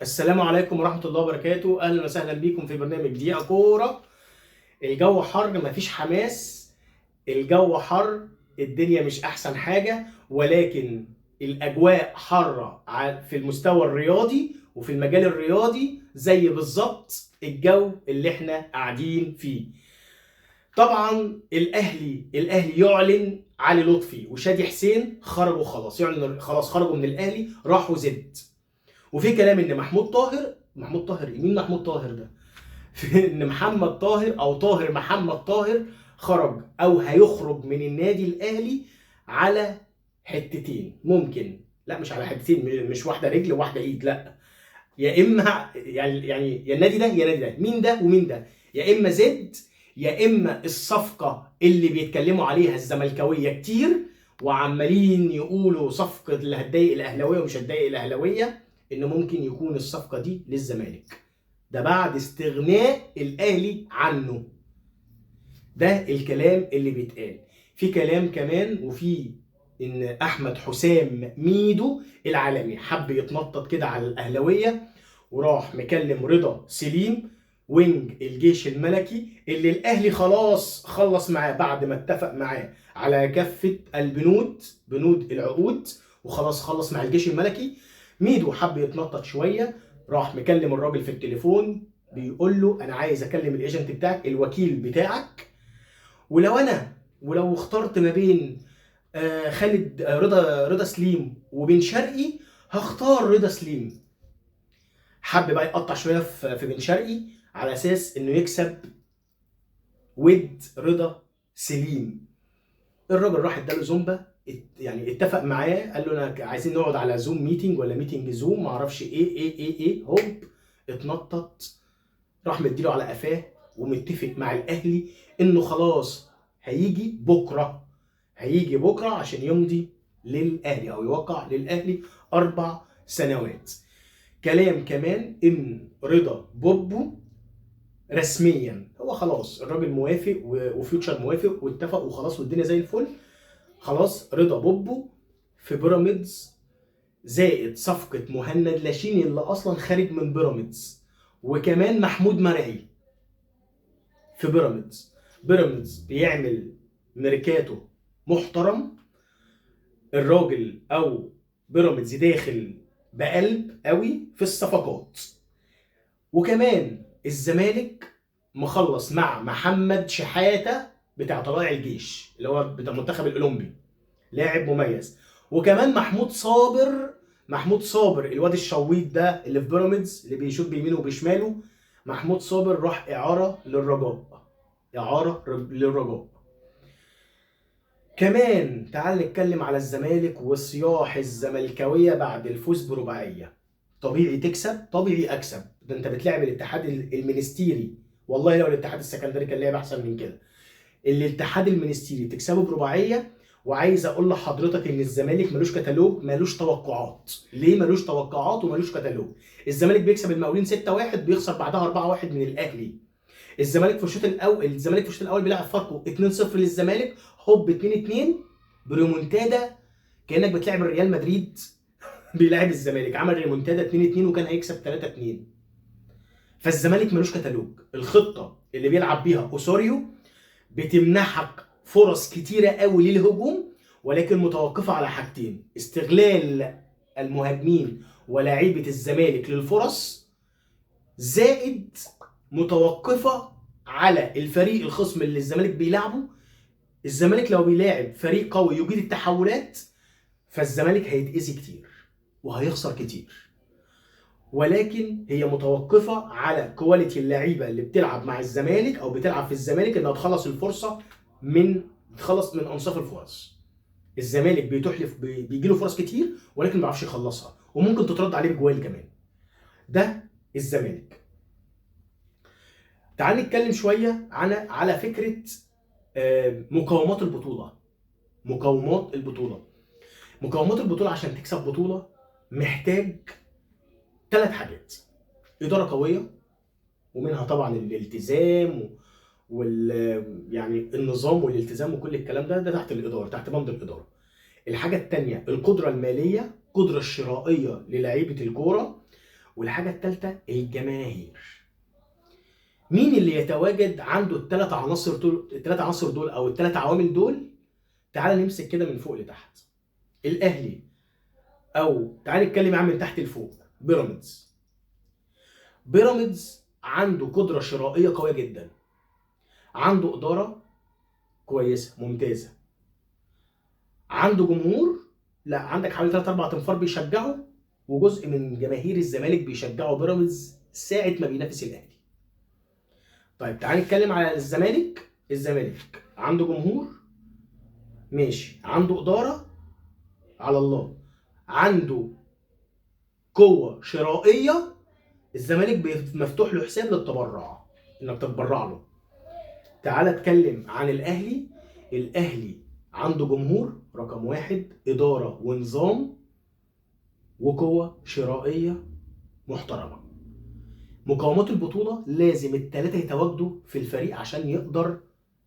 السلام عليكم ورحمة الله وبركاته. أهلا وسهلا بيكم في برنامج دقيقة كورة. الجو حر، مفيش حماس. الجو حر، الدنيا مش أحسن حاجة، ولكن الأجواء حارة في المستوى الرياضي وفي المجال الرياضي زي بالظبط الجو اللي احنا قاعدين فيه. طبعا الأهلي يعلن علي لطفي وشادي حسين خرجوا خلاص، يعلن خلاص خرجوا من الأهلي، راحوا زد. وفي كلام ان محمود طاهر مين محمود طاهر ده؟ في ان محمد طاهر او طاهر محمد طاهر خرج او هيخرج من النادي الاهلي على حتتين. ممكن لا، مش على حتتين، مش واحده رجل وواحده ايد، لا. يا اما يعني يا النادي ده يا النادي ده، مين ده ومين ده؟ يا اما زد، يا اما الصفقه اللي بيتكلموا عليها الزملكاويه كتير وعمالين يقولوا صفقه اللي هتضايق الاهلاويه ومش هتضايق الاهلاويه، ان ممكن يكون الصفقه دي للزمالك. ده بعد استغناء الاهلي عنه. ده الكلام اللي بيتقال. في كلام كمان، وفي ان احمد حسام ميدو العالمي حب يتنطط كده على الاهلاويه، وراح مكلم رضا سليم وينج الجيش الملكي اللي الاهلي خلاص خلص معاه بعد ما اتفق معاه على كافه بنود العقود، وخلاص خلص مع الجيش الملكي. ميدو حب يتنطط شويه، راح مكلم الراجل في التليفون بيقول له انا عايز اكلم الايجنت بتاعك، الوكيل بتاعك، ولو اخترت ما بين خالد رضا سليم وبن شرقي هختار رضا سليم. حب بقى يقطع شويه في بن شرقي على اساس انه يكسب ود رضا سليم. الراجل راح اداله زومبا، يعني اتفق معاه، قال له انا عايزين نقعد على زوم ميتنج ولا ميتنج زوم، معرفش ايه هوب اتنطط، راح مديله على قفاه ومتفق مع الاهلي انه خلاص هيجي بكره عشان يمضي للاهلي او يوقع للاهلي 4 سنوات. كلام كمان ان رضا بوبو رسميا هو خلاص الراجل موافق وفيوتشر موافق واتفق وخلاص والدنيا زي الفل. خلاص رضا بوبو في بيراميدز، زائد صفقة مهند لاشيني اللي اصلا خارج من بيراميدز، وكمان محمود مرعي في بيراميدز بيعمل ميركاتو محترم. الراجل او بيراميدز داخل بقلب قوي في الصفقات. وكمان الزمالك مخلص مع محمد شحاته بتاع طلائع الجيش اللي هو بتاع المنتخب الاولمبي، لاعب مميز. وكمان محمود صابر الواد الشويط ده اللي في بيراميدز اللي بيشوط بيمينه وبشماله، محمود صابر راح اعاره للرجاء. كمان تعال نتكلم على الزمالك وصياح الزملكاويه بعد الفوز برباعيه. طبيعي تكسب، طبيعي اكسب، ده انت بتلعب الاتحاد المنستيري. والله لو الاتحاد السكندري كان لعب احسن من كده. الاتحاد المنستيري تكسبه برباعيه. وعايز اقول لحضرتك ان الزمالك ملوش كتالوج، ملوش توقعات. ليه ملوش توقعات وملوش كتالوج؟ الزمالك بيكسب المقاولين 6-1، بيخسر بعدها 4-1 من الاهلي. الزمالك في الشوط الاول بيلعب فاركو 2-0 للزمالك، هوب 2-2 بريمونتادا، كانك بتلعب الريال مدريد بيلعب الزمالك، عمل ريمونتادا 2-2 وكان هيكسب 3-2. فالزمالك ملوش كتالوج. الخطه اللي بيلعب بيها اوسوريو بتمنحك فرص كتيره قوي للهجوم، ولكن متوقفه على حاجتين: استغلال المهاجمين ولاعيبه الزمالك للفرص، زائد متوقفه على الفريق الخصم اللي الزمالك بيلعبه. الزمالك لو بيلاعب فريق قوي يجيد التحولات، فالزمالك هيتأذي كتير وهيخسر كتير. ولكن هي متوقفه على كواليتي اللعيبه اللي بتلعب مع الزمالك او بتلعب في الزمالك انها تخلص الفرصه تخلص من انصاف الفرص. الزمالك بيجي له فرص كتير ولكن ما بيعرفش يخلصها، وممكن تترد عليه بجوال كمان. ده الزمالك. تعال نتكلم شويه على فكره مقومات البطوله. عشان تكسب بطوله محتاج 3 حاجات: اداره قويه، ومنها طبعا الالتزام يعني النظام والالتزام وكل الكلام ده تحت الاداره، تحت بند الاداره. الحاجه الثانيه القدره الماليه، القدره الشرائيه للاعيبه الكوره. والحاجه الثالثه الجماهير. مين اللي يتواجد عنده الثلاث عناصر دول او الثلاث عوامل دول؟ تعال نمسك كده من فوق لتحت. الاهلي، او تعال نتكلم عن من تحت لفوق. بيراميدز عنده قدره شرائيه قويه جدا، عنده اداره كويسه ممتازه، عنده جمهور، لا عندك حوالي 3 4 تنفار بيشجعوا، وجزء من جماهير الزمالك بيشجعوا بيراميدز ساعه ما بينافس الاهلي. طيب تعال نتكلم على الزمالك عنده جمهور ماشي، عنده اداره على الله، عنده قوه شرائيه. الزمالك مفتوح له حساب للتبرع، انك تتبرع له. تعال اتكلم عن الاهلي عنده جمهور رقم 1، اداره ونظام وقوه شرائيه محترمه. مقومات البطوله لازم الثلاثه يتواجدوا في الفريق عشان يقدر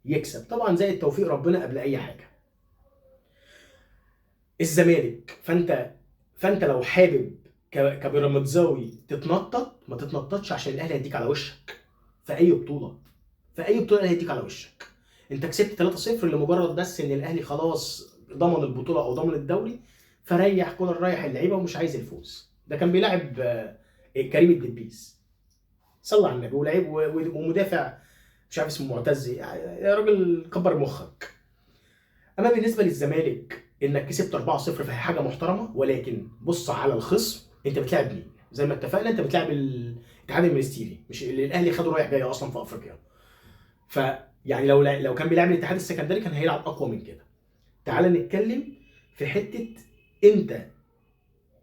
يكسب، طبعا زي التوفيق ربنا قبل اي حاجه. الزمالك فانت لو حابب كبيراميدزاوي تتنطط، ما تتنططش عشان الاهلي هيديك على وشك في اي بطوله. الاهلي هيديك على وشك. انت كسبت 3-0 لمجرد بس ان الاهلي خلاص ضمن البطوله او ضمن الدوري، فريح كولر، ريح اللعيبه ومش عايز الفوز. ده كان بيلعب كريم الدبيس، صلى على النبي، ولعيب ومدافع مش عارف اسمه معتز، يا راجل كبر مخك. اما بالنسبه للزمالك انك كسبت 4-0 فهي حاجه محترمه، ولكن بص على الخصم انت بتلعب مين. زي ما اتفقنا انت بتلعب الاتحاد المنستيري، مش اللي الاهلي خده رايح جاي اصلا في افريقيا. فيعني لو كان بيلعب الاتحاد السكندري كان هيلعب اقوى من كده. تعال نتكلم في حته انت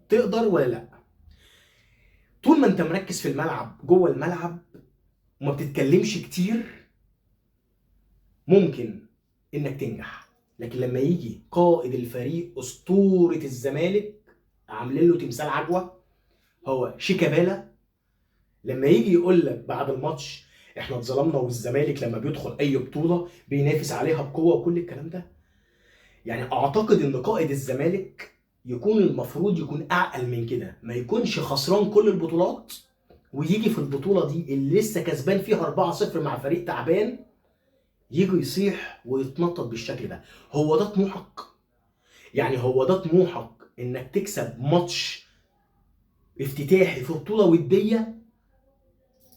تقدر ولا لا. طول ما انت مركز في الملعب، جوه الملعب، وما بتتكلمش كتير، ممكن انك تنجح. لكن لما يجي قائد الفريق اسطوره الزمالك، عاملين له تمثال عجوه، هو شيكابالا، لما يجي يقول لك بعد الماتش احنا اتظلمنا، والزمالك لما بيدخل اي بطوله بينافس عليها بقوه وكل الكلام ده، يعني اعتقد ان قائد الزمالك المفروض يكون اعقل من كده، ما يكونش خسران كل البطولات ويجي في البطوله دي اللي لسه كسبان فيها 4-0 مع فريق تعبان يجي يصيح ويتنطط بالشكل ده. هو ده طموحك؟ يعني هو ده طموحك انك تكسب ماتش افتتاحي في بطوله وديه؟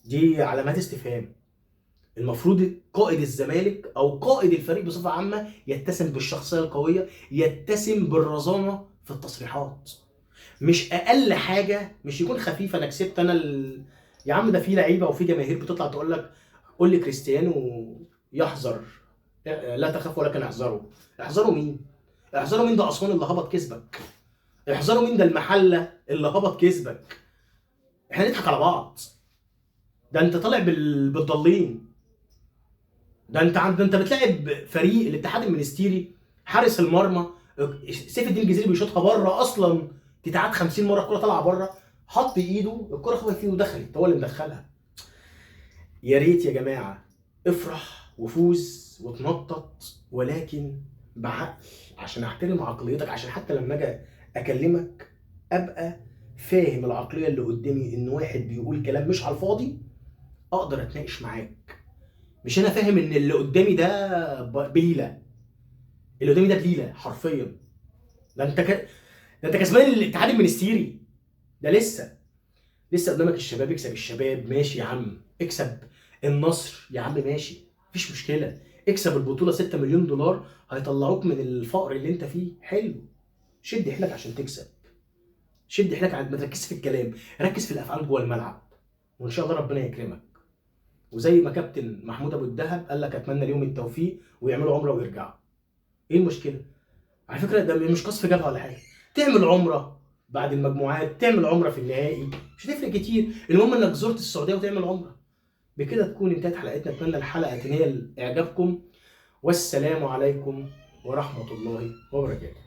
دي علامات استفهام. المفروض قائد الزمالك او قائد الفريق بصفه عامه يتسم بالشخصيه القويه، يتسم بالرزانه في التصريحات. مش اقل حاجه مش يكون خفيف. انا كسبت يا عم ده في لعيبه وفي جماهير بتطلع تقول لك قول لي كريستيانو يحذر، لا تخاف ولكن احذروا. احذروا مين؟ احذروا مين؟ ده اسوان اللي هبط كسبك. احذروا مين؟ ده المحله اللي هبط كسبك. احنا نضحك على بعض. ده انت طالع بالضالين. ده انت بتلاعب فريق الاتحاد المنستيري، حارس المرمى سيف الدين الجزيري بيشوطها بره اصلا، تتعاد 50 مره، الكره طالعه بره، حط ايده، الكره خبطت فيه ودخلت، هو اللي مدخلها. يا ريت يا جماعه افرح وفوز وتنطط، ولكن بعقل، عشان احترم عقليتك، عشان حتى لما اجي اكلمك ابقى فاهم العقليه اللي قدامي، ان واحد بيقول كلام مش على الفاضي اقدر اتناقش معاك. مش انا فاهم ان اللي قدامي ده بليله، اللي قدامي ده بليله حرفيا. ده انت كسبان الاتحاد المنستيري، ده لسه قدامك الشباب، اكسب الشباب ماشي يا عم، اكسب النصر يا عم ماشي، مفيش مشكله، اكسب البطوله 6 مليون دولار هيطلعوك من الفقر اللي انت فيه، حلو. شد حيلك عشان تكسب، شد حيلك، ما تركزش في الكلام، ركز في الافعال جوه الملعب، وان شاء الله ربنا يكرمك. وزي ما كابتن محمود ابو الدهب قال لك اتمنى ليهم التوفيق ويعملوا عمره ويرجعوا. ايه المشكله؟ على فكره ده مش قصف جبهه ولا حاجه، تعمل عمره بعد المجموعات، تعمل عمره في النهائي، مش هتفرق كتير، المهم انك زرت السعوديه وتعمل عمره. بكده تكون انتهت حلقتنا، اتمنى الحلقه تنال اعجابكم، والسلام عليكم ورحمه الله وبركاته.